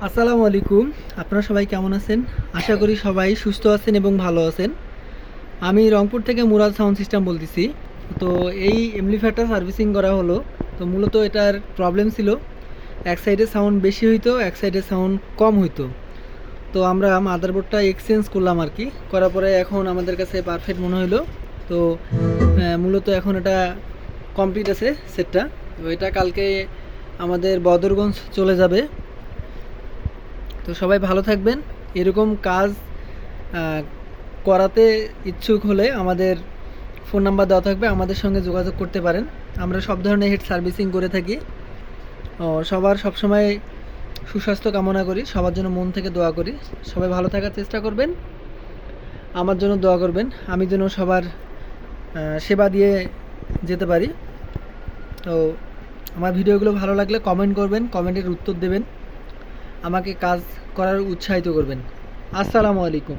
আসসালামু আলাইকুম। আপনারা সবাই কেমন আছেন? আশা করি সবাই সুস্থ আছেন এবং ভালো আছেন। আমি রংপুর থেকে মুরাদ সাউন্ড সিস্টেম বলতেছি। তো এই এমপ্লিফায়ারটা সার্ভিসিং করা হলো। তো মূলত এটার প্রবলেম ছিল, এক সাইডে সাউন্ড বেশি হইতো, এক সাইডে সাউন্ড কম হইতো। তো আমরা মাদারবোর্ডটা এক্সচেঞ্জ করলাম আর কি, করার পরে এখন আমাদের কাছে পারফেক্ট মনে হলো। তো মূলত এখন এটা কমপ্লিট আছে সেটটা। তো এটা কালকে আমাদের বদরগঞ্জ চলে যাবে। তো সবাই ভালো থাকবেন। এরকম কাজ করাতে ইচ্ছুক হলে আমাদের ফোন নাম্বার দেওয়া থাকবে, আমাদের সঙ্গে যোগাযোগ করতে পারেন। আমরা সব ধরনের হেড সার্ভিসিং করে থাকি। সবার সবসময় সুস্বাস্থ্য কামনা করি, সবার জন্য মন থেকে দোয়া করি। সবাই ভালো থাকার চেষ্টা করবেন, আমার জন্য দোয়া করবেন, আমি যেন সবার সেবা দিয়ে যেতে পারি। তো আমার ভিডিওগুলো ভালো লাগলে কমেন্ট করবেন, কমেন্টের উত্তর দেবেন, আমাকে কাজ করার উৎসাহিত করবেন। আসসালামু আলাইকুম।